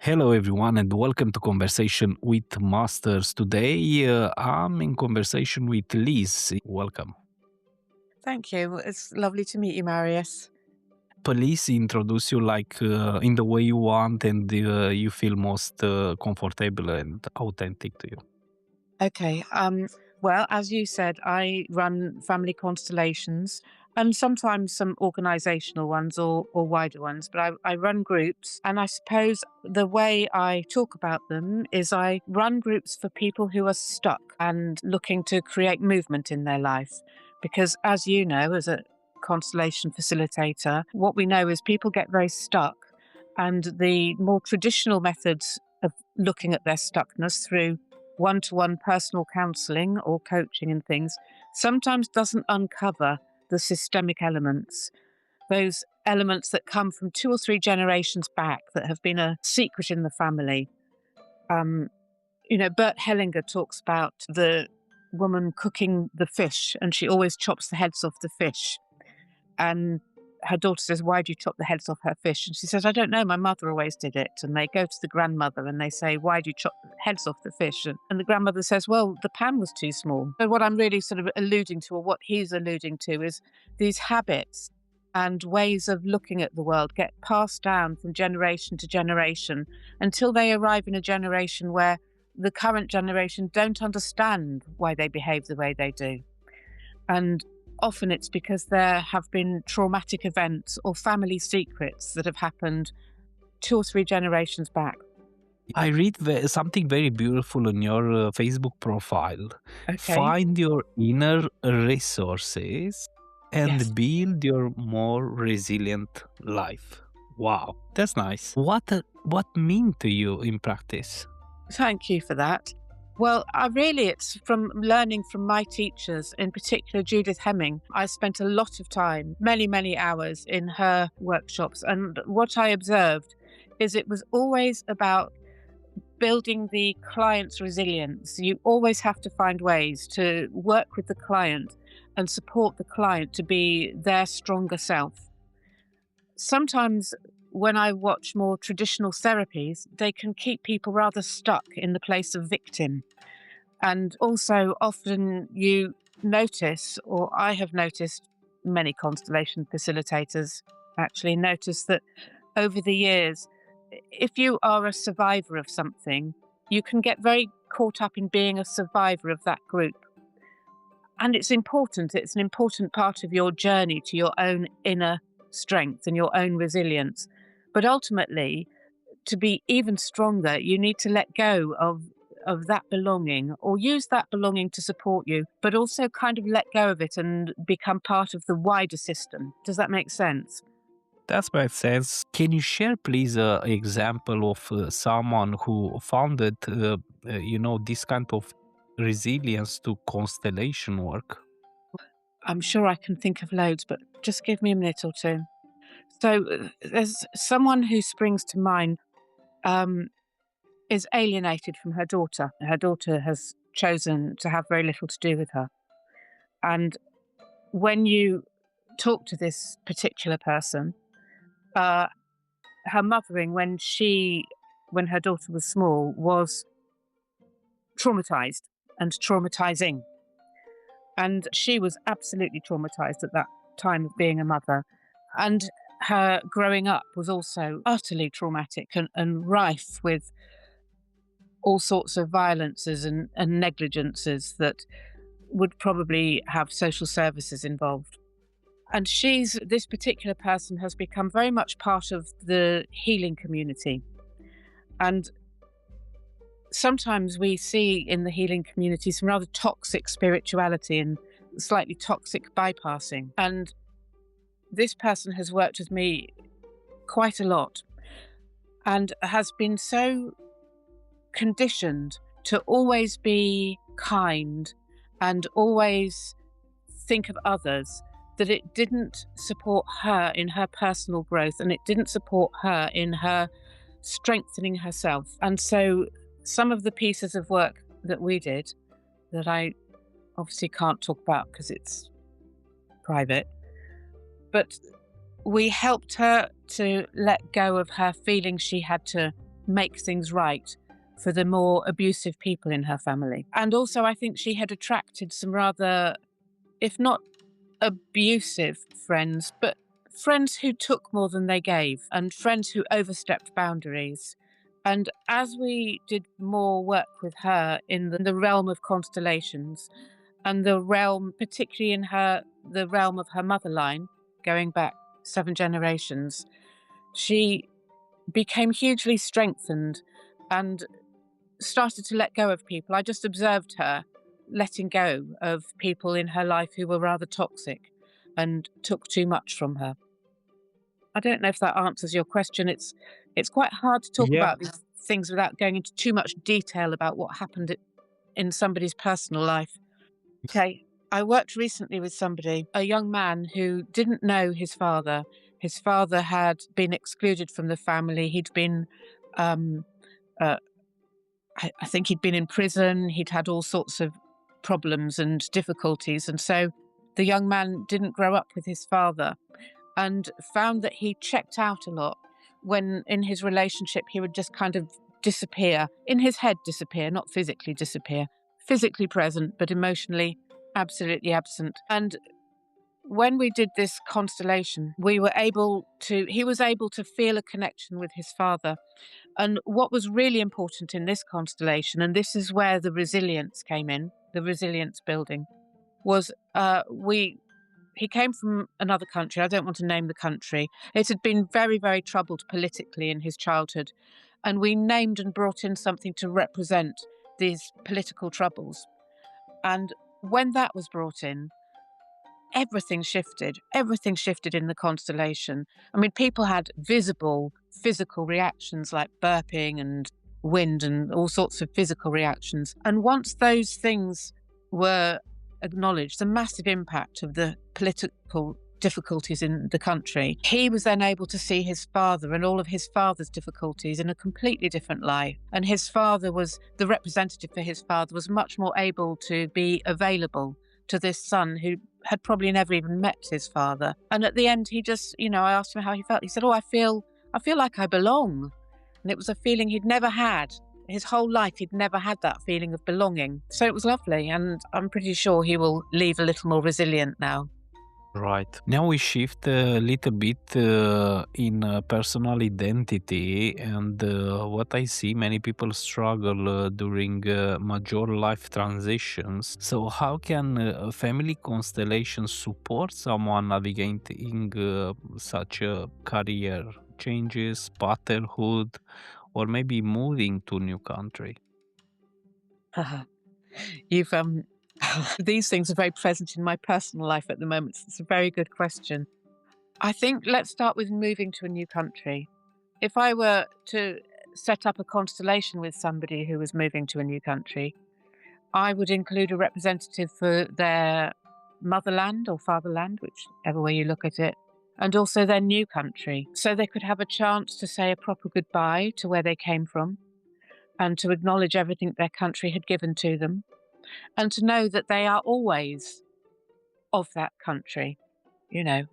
Hello, everyone, and welcome to Conversation with Masters. Today, I'm in conversation with Liz. Welcome. Thank you. It's lovely to meet you, Marius. Please introduce you in the way you want and you feel most comfortable and authentic to you. Okay. Well, as you said, I run family constellations and sometimes some organizational ones or wider ones, but I run groups. And I suppose the way I talk about them is I run groups for people who are stuck and looking to create movement in their life. Because as you know, as a constellation facilitator, what we know is people get very stuck, and the more traditional methods of looking at their stuckness through one-to-one personal counselling or coaching and things sometimes doesn't uncover the systemic elements, those elements that come from 2 or 3 generations back that have been a secret in the family. Bert Hellinger talks about the woman cooking the fish, and she always chops the heads off the fish. And her daughter says, "Why do you chop the heads off her fish?" And she says, "I don't know, my mother always did it." And they go to the grandmother and they say, "Why do you chop the heads off the fish?" And the grandmother says, "Well, the pan was too small." So what I'm really sort of alluding to, or what he's alluding to, is these habits and ways of looking at the world get passed down from generation to generation until they arrive in a generation where the current generation don't understand why they behave the way they do. And often it's because there have been traumatic events or family secrets that have happened 2 or 3 generations back. I read something very beautiful on your Facebook profile. Okay. Find your inner resources Yes. and build your more resilient life. Wow, that's nice. What mean to you in practice? Thank you for that. Well, it's from learning from my teachers, in particular Judith Hemming. I spent a lot of time, many, many hours in her workshops. And what I observed is it was always about building the client's resilience. You always have to find ways to work with the client and support the client to be their stronger self. Sometimes when I watch more traditional therapies, they can keep people rather stuck in the place of victim. And also often you notice, or I have noticed, many constellation facilitators actually notice that over the years, if you are a survivor of something, you can get very caught up in being a survivor of that group. And it's important. It's an important part of your journey to your own inner strength and your own resilience. But ultimately, to be even stronger, you need to let go of that belonging, or use that belonging to support you, but also kind of let go of it and become part of the wider system. Does that make sense? That makes sense. Can you share, please, an example of someone who founded, this kind of resilience to constellation work? I'm sure I can think of loads, but just give me a minute or two. So there's someone who springs to mind, um, is alienated from her daughter. Her daughter has chosen to have very little to do with her. And when you talk to this particular person, uh, her mothering when her daughter was small was traumatized and traumatizing. And she was absolutely traumatized at that time of being a mother. And her growing up was also utterly traumatic and rife with all sorts of violences and negligences that would probably have social services involved. And this particular person has become very much part of the healing community. And sometimes we see in the healing community some rather toxic spirituality and slightly toxic bypassing. And this person has worked with me quite a lot and has been so conditioned to always be kind and always think of others that it didn't support her in her personal growth, and it didn't support her in her strengthening herself. And so some of the pieces of work that we did, that I obviously can't talk about because it's private, but we helped her to let go of her feeling she had to make things right for the more abusive people in her family. And also, I think she had attracted some rather, if not abusive friends, but friends who took more than they gave and friends who overstepped boundaries. And as we did more work with her in the realm of constellations and the realm, particularly in the realm of her mother line, going back 7 generations, she became hugely strengthened and started to let go of people. I just observed her letting go of people in her life who were rather toxic and took too much from her. I don't know if that answers your question. It's quite hard to talk Yeah. about these things without going into too much detail about what happened in somebody's personal life. Okay. I worked recently with somebody, a young man who didn't know his father. His father had been excluded from the family. He'd been um, uh, I think he'd been in prison, he'd had all sorts of problems and difficulties. And so the young man didn't grow up with his father and found that he checked out a lot when in his relationship he would just kind of disappear, in his head disappear, not physically disappear, physically present, but emotionally absolutely absent. And when we did this constellation, he was able to feel a connection with his father. And what was really important in this constellation, and this is where the resilience came in, the resilience building, was he came from another country. I don't want to name the country. It had been very, very troubled politically in his childhood. And we named and brought in something to represent these political troubles. And when that was brought in, everything shifted. Everything shifted in the constellation. I mean, people had visible physical reactions like burping and wind and all sorts of physical reactions. And once those things were acknowledged, the massive impact of the political difficulties in the country, he was then able to see his father and all of his father's difficulties in a completely different light. And his father was, the representative for his father was much more able to be available to this son who had probably never even met his father. And at the end, he just, I asked him how he felt. He said, "Oh, I feel like I belong." And it was a feeling he'd never had. His whole life, he'd never had that feeling of belonging. So it was lovely. And I'm pretty sure he will leave a little more resilient now. Right. Now we shift a little bit in personal identity, and what I see many people struggle during major life transitions. So, how can family constellations support someone navigating such career changes, parenthood, or maybe moving to a new country? You've these things are very present in my personal life at the moment. It's a very good question. I think let's start with moving to a new country. If I were to set up a constellation with somebody who was moving to a new country, I would include a representative for their motherland or fatherland, whichever way you look at it, and also their new country. So they could have a chance to say a proper goodbye to where they came from and to acknowledge everything their country had given to them and to know that they are always of that country,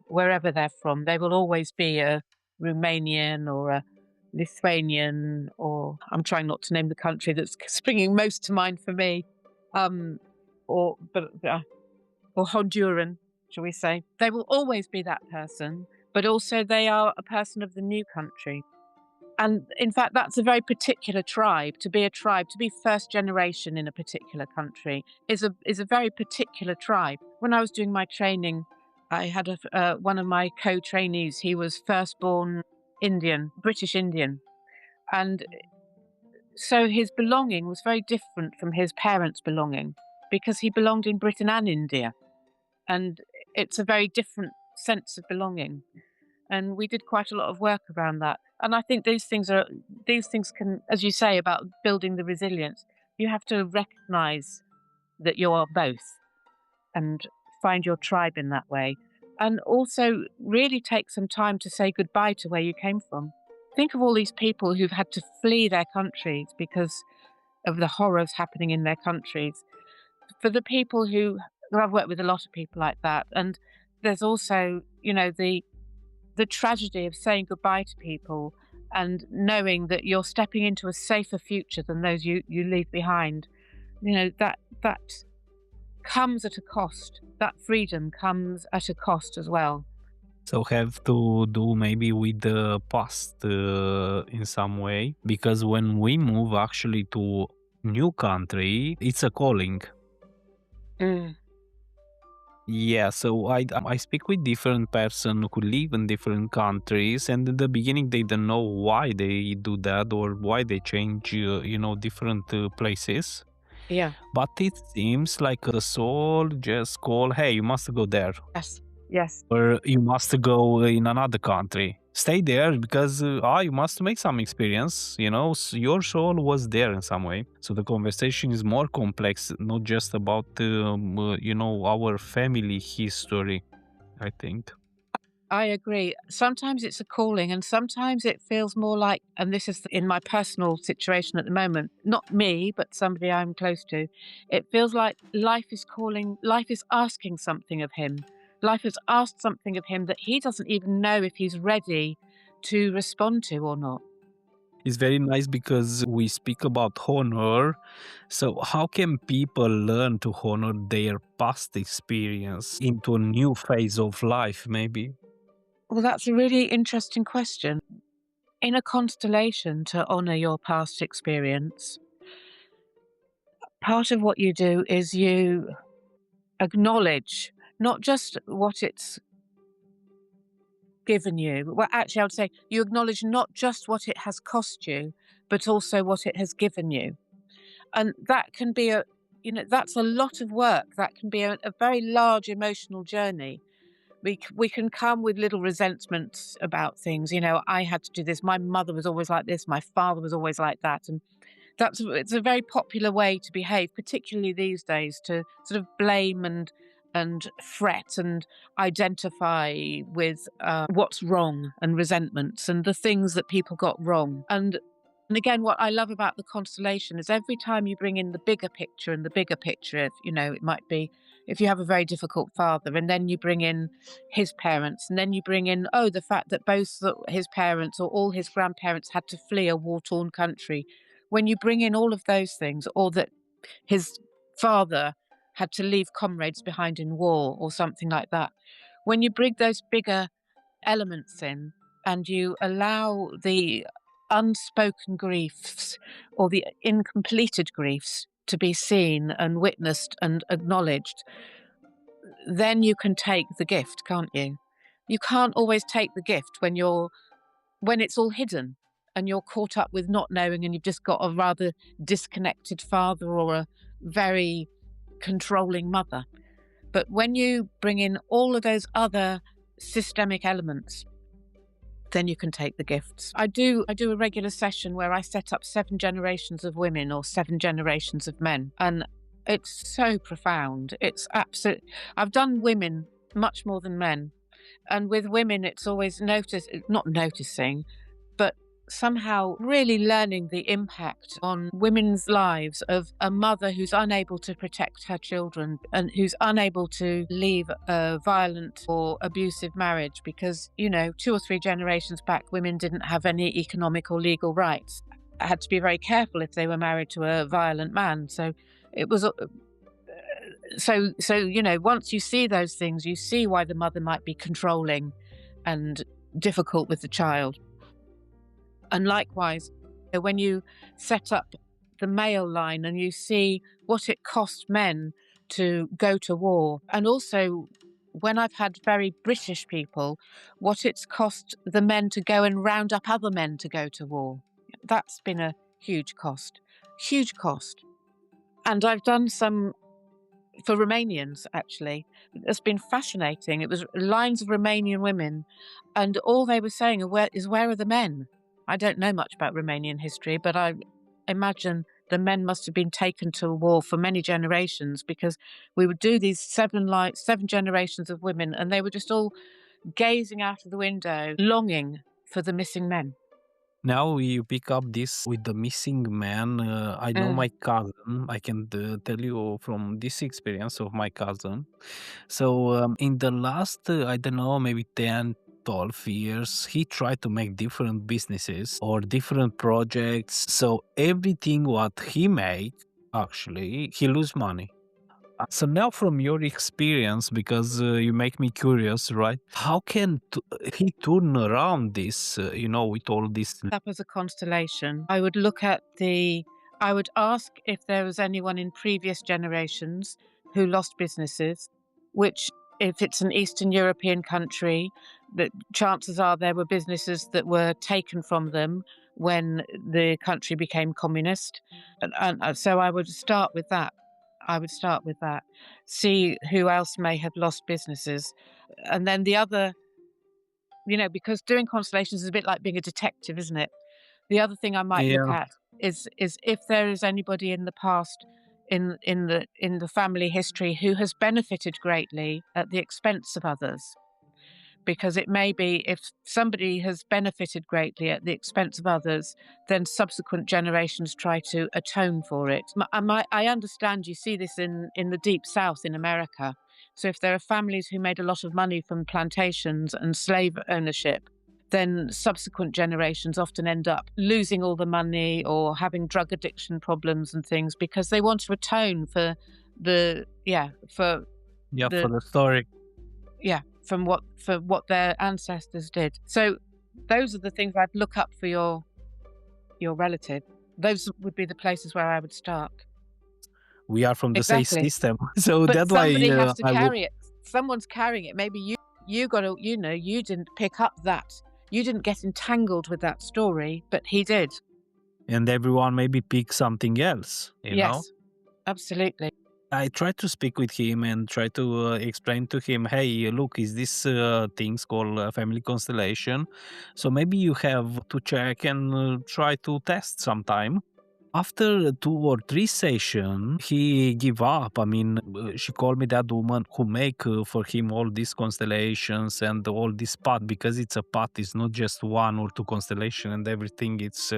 wherever they're from. They will always be a Romanian or a Lithuanian, or I'm trying not to name the country that's springing most to mind for me, um, or Honduran, shall we say. They will always be that person, but also they are a person of the new country. And in fact, that's a very particular tribe. To be first generation in a particular country is a very particular tribe. When I was doing my training, I had one of my co-trainees. He was firstborn Indian, British Indian, and so his belonging was very different from his parents' belonging because he belonged in Britain and India, and it's a very different sense of belonging. And we did quite a lot of work around that. And I think these things can, as you say, about building the resilience, you have to recognize that you are both and find your tribe in that way. And also really take some time to say goodbye to where you came from. Think of all these people who've had to flee their countries because of the horrors happening in their countries. For the people well, I've worked with a lot of people like that. And there's also, the tragedy of saying goodbye to people and knowing that you're stepping into a safer future than those you leave behind. That comes at a cost. That freedom comes at a cost as well. So have to do maybe with the past in some way, because when we move actually to new country, it's a calling. Mm. Yeah, so I speak with different person who live in different countries, and in the beginning they don't know why they do that or why they change, different places. Yeah. But it seems like the soul just call, hey, you must go there, Yes. Yes. or you must go in another country. Stay there because you must make some experience. Your soul was there in some way. So the conversation is more complex, not just about our family history. I think. I agree. Sometimes it's a calling, and sometimes it feels more like, and this is in my personal situation at the moment, not me, but somebody I'm close to. It feels like life is calling, life is asking something of him. Life has asked something of him that he doesn't even know if he's ready to respond to or not. It's very nice because we speak about honor. So, how can people learn to honor their past experience into a new phase of life, maybe? Well, that's a really interesting question. In a constellation, to honor your past experience, part of what you do is you acknowledge not just what it's given you. Well, actually, I would say you acknowledge not just what it has cost you, but also what it has given you. And that can be that's a lot of work. That can be a very large emotional journey. We can come with little resentments about things. I had to do this. My mother was always like this. My father was always like that. And it's a very popular way to behave, particularly these days, to sort of blame and fret and identify with what's wrong and resentments and the things that people got wrong. And again, what I love about the constellation is every time you bring in the bigger picture and the bigger picture, if it might be if you have a very difficult father, and then you bring in his parents, and then you bring in, the fact that his parents or all his grandparents had to flee a war torn country. When you bring in all of those things, or that his father had to leave comrades behind in war or something like that, when you bring those bigger elements in and you allow the unspoken griefs or the incompleted griefs to be seen and witnessed and acknowledged, then you can take the gift, can't you? You can't always take the gift when it's all hidden and you're caught up with not knowing and you've just got a rather disconnected father or a very controlling mother. But when you bring in all of those other systemic elements, then you can take the gifts. I do a regular session where I set up 7 generations of women or 7 generations of men. And it's so profound. It's absolute. I've done women much more than men. And with women, it's always not noticing, but somehow really learning the impact on women's lives of a mother who's unable to protect her children and who's unable to leave a violent or abusive marriage because, 2 or 3 generations back, women didn't have any economic or legal rights. I had to be very careful if they were married to a violent man. So it was once you see those things, you see why the mother might be controlling and difficult with the child. And likewise, when you set up the male line and you see what it cost men to go to war, and also when I've had very British people, what it's cost the men to go and round up other men to go to war. That's been a huge cost. Huge cost. And I've done some for Romanians, actually. It's been fascinating. It was lines of Romanian women, and all they were saying where are the men? I don't know much about Romanian history, but I imagine the men must have been taken to a war for many generations because we would do these 7 generations of women, and they were just all gazing out of the window, longing for the missing men. Now you pick up this with the missing man. I know Mm. my cousin. I can tell you from this experience of my cousin. So in the last, I don't know, maybe 12 years, he tried to make different businesses or different projects. So everything what he make, actually, he lose money. So now from your experience, because you make me curious, right? How can he turn around this, with all this? Up as a constellation, I would I would ask if there was anyone in previous generations who lost businesses, which if it's an Eastern European country, that chances are there were businesses that were taken from them when the country became communist. And so I would start with that. I would start with that. See who else may have lost businesses. And then the other, because doing constellations is a bit like being a detective, isn't it? The other thing I might look Yeah, at is if there is anybody in the past in the family history who has benefited greatly at the expense of others. Because it may be if somebody has benefited greatly at the expense of others, then subsequent generations try to atone for it. I understand you see this in the Deep South in America. So if there are families who made a lot of money from plantations and slave ownership, then subsequent generations often end up losing all the money or having drug addiction problems and things because they want to atone for the for yeah, for the the story. for what their ancestors did. So those are the things I'd look up for your relative. Those would be the places where I would start. We are from the same Exactly. system, so But that's why somebody has to I would. carry it. Someone's carrying it. Maybe you got to, you didn't pick up that. You didn't get entangled with that story, but he did. And everyone maybe pick something else, Yes, absolutely. I tried to speak with him and try to explain to him, hey, look, is this things called family constellation? So maybe you have to check and try to test sometime. After 2 or 3 sessions, he give up. I mean, she called me that woman who make for him all these constellations and all this path, because it's a path. It's not just 1 or 2 constellation and everything. It's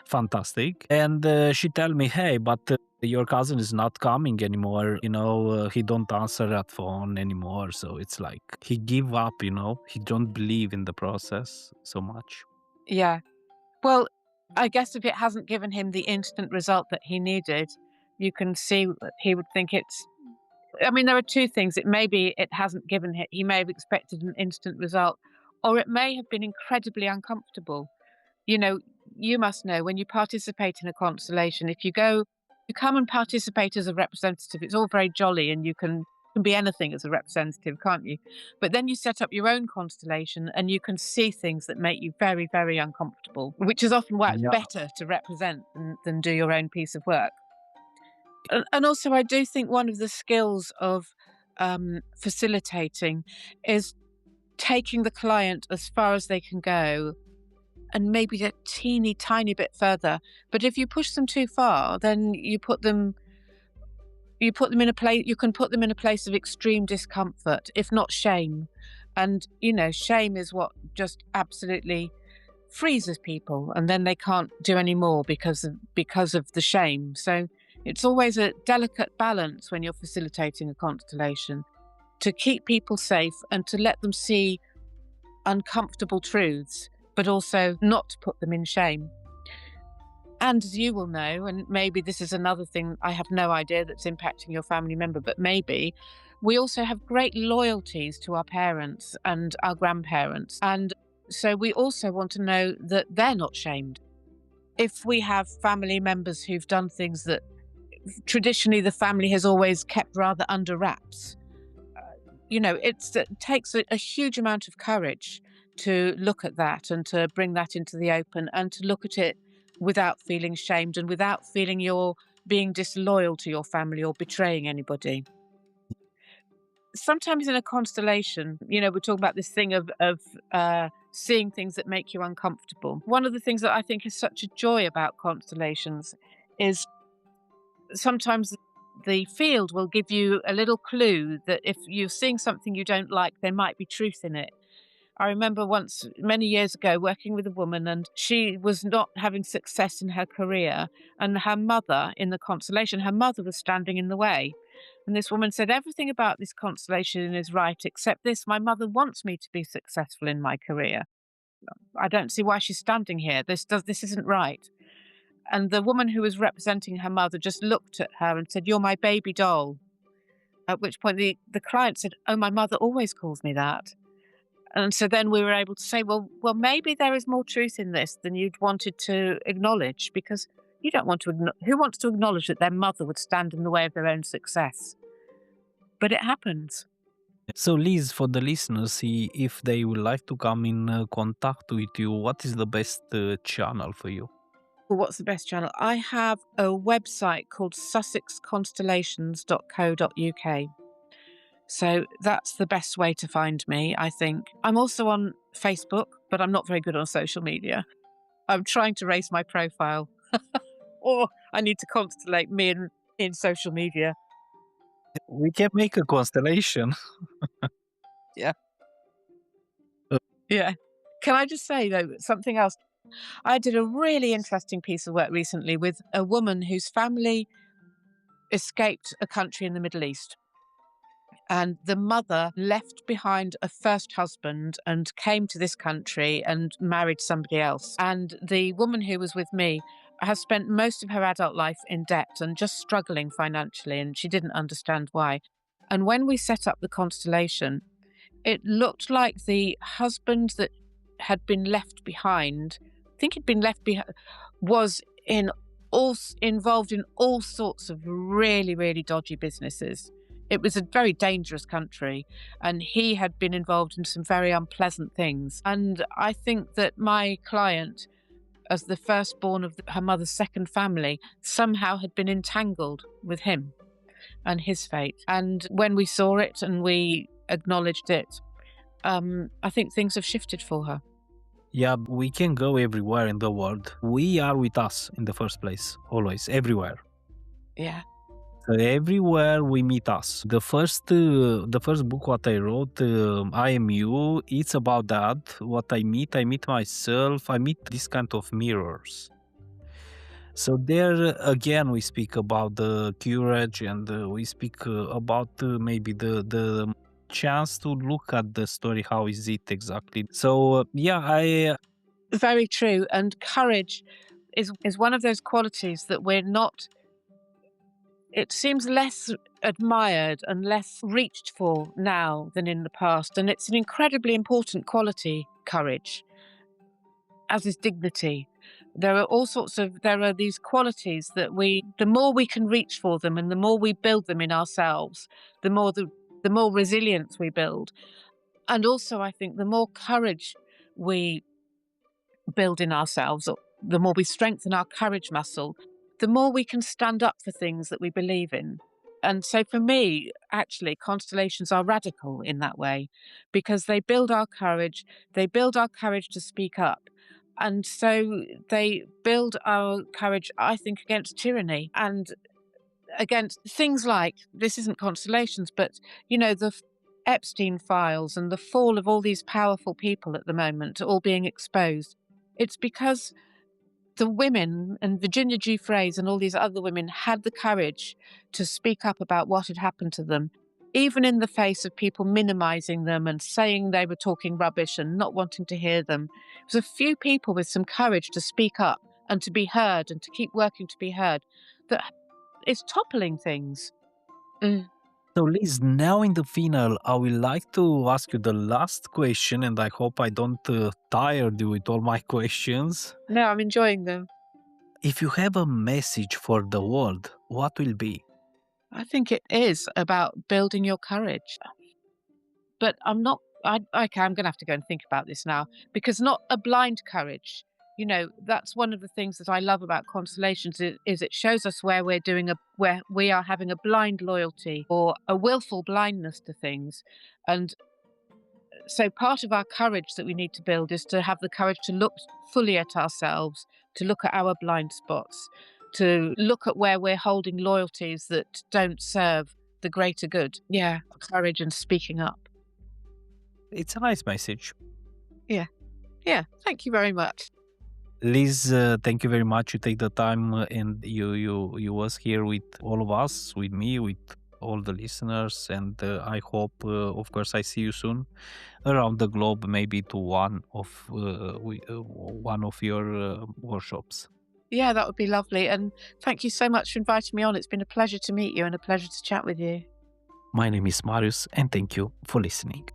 fantastic. And she tell me, hey, but your cousin is not coming anymore. He don't answer that phone anymore. So it's like he give up. He don't believe in the process so much. Yeah. Well, I guess if it hasn't given him the instant result that he needed, you can see that he would think it's. I mean, there are two things. It may be it hasn't given him, he may have expected an instant result, or it may have been incredibly uncomfortable. You know, you must know when you participate in a constellation, if you come and participate as a representative, it's all very jolly and you can be anything as a representative, can't you? But then you set up your own constellation and you can see things that make you very, very uncomfortable, which is often why it's Yeah. better to represent than do your own piece of work. And also, I do think one of the skills of facilitating is taking the client as far as they can go and maybe a teeny tiny bit further. But if you push them too far, then you put them in a place you can put them in a place of extreme discomfort, if not shame. And shame is what just absolutely freezes people, and then they can't do any more because of the shame. So it's always a delicate balance when you're facilitating a constellation, to keep people safe and to let them see uncomfortable truths, but also not to put them in shame. And as you will know, and maybe this is another thing, I have no idea, that's impacting your family member, but maybe we also have great loyalties to our parents and our grandparents. And so we also want to know that they're not shamed. If we have family members who've done things that traditionally the family has always kept rather under wraps, it takes a huge amount of courage to look at that and to bring that into the open and to look at it without feeling shamed and without feeling you're being disloyal to your family or betraying anybody. Sometimes in a constellation, we're talking about this thing of seeing things that make you uncomfortable. One of the things that I think is such a joy about constellations is sometimes the field will give you a little clue that if you're seeing something you don't like, there might be truth in it. I remember once, many years ago, working with a woman, and she was not having success in her career. And her mother, in the constellation, her mother was standing in the way. And this woman said, everything about this constellation is right, except this. My mother wants me to be successful in my career. I don't see why she's standing here. This isn't right. And the woman who was representing her mother just looked at her and said, "You're my baby doll." At which point the client said, "Oh, my mother always calls me that." And so then we were able to say, well, maybe there is more truth in this than you'd wanted to acknowledge, because you don't want to. Who wants to acknowledge that their mother would stand in the way of their own success? But it happens. So, Liz, for the listeners, if they would like to come in contact with you, what is the best channel for you? Well, what's the best channel? I have a website called sussexconstellations.co.uk. So that's the best way to find me, I think. I'm also on Facebook, but I'm not very good on social media. I'm trying to raise my profile. Or I need to constellate me in social media. We can make a constellation. Yeah. Yeah. Can I just say, though, something else? I did a really interesting piece of work recently with a woman whose family escaped a country in the Middle East. And the mother left behind a first husband and came to this country and married somebody else. And the woman who was with me has spent most of her adult life in debt and just struggling financially, and she didn't understand why. And when we set up the constellation, it looked like the husband that had been left behind, I think he'd been left behind, was involved in all sorts of really, really dodgy businesses. It was a very dangerous country, and he had been involved in some very unpleasant things. And I think that my client, as the firstborn of her mother's second family, somehow had been entangled with him and his fate. And when we saw it and we acknowledged it, I think things have shifted for her. Yeah, we can go everywhere in the world. We are with us in the first place, always, everywhere. Yeah. Everywhere we meet us. The first book what I wrote, I Am You, it's about that. What I meet myself. I meet this kind of mirrors. So there again, we speak about the courage, and we speak about maybe the chance to look at the story. How is it exactly? So I Very true. And courage is one of those qualities that we're not. It seems less admired and less reached for now than in the past. And it's an incredibly important quality, courage, as is dignity. There are these qualities that the more we can reach for them and the more we build them in ourselves, the more resilience we build. And also, I think the more courage we build in ourselves, or the more we strengthen our courage muscle, the more we can stand up for things that we believe in. And so for me, actually, constellations are radical in that way, because they build our courage to speak up. And so they build our courage, I think, against tyranny and against things like, this isn't constellations, but, the Epstein files and the fall of all these powerful people at the moment, all being exposed. It's because the women and Virginia Giuffre's and all these other women had the courage to speak up about what had happened to them, even in the face of people minimizing them and saying they were talking rubbish and not wanting to hear them. It was a few people with some courage to speak up and to be heard and to keep working to be heard that is toppling things. So, Liz, now in the final, I would like to ask you the last question, and I hope I don't tire you with all my questions. No, I'm enjoying them. If you have a message for the world, what will be? I think it is about building your courage. But I'm not, okay, I'm going to have to go and think about this now, because not a blind courage. That's one of the things that I love about constellations is it shows us where where we are having a blind loyalty or a willful blindness to things. And so part of our courage that we need to build is to have the courage to look fully at ourselves, to look at our blind spots, to look at where we're holding loyalties that don't serve the greater good. Yeah, courage and speaking up. It's a nice message. Yeah. Thank you very much. Liz, thank you very much. You take the time and you was here with all of us, with me, with all the listeners, and I hope, of course, I see you soon around the globe, maybe to one of your workshops. Yeah, that would be lovely. And thank you so much for inviting me on. It's been a pleasure to meet you and a pleasure to chat with you. My name is Marius, and thank you for listening.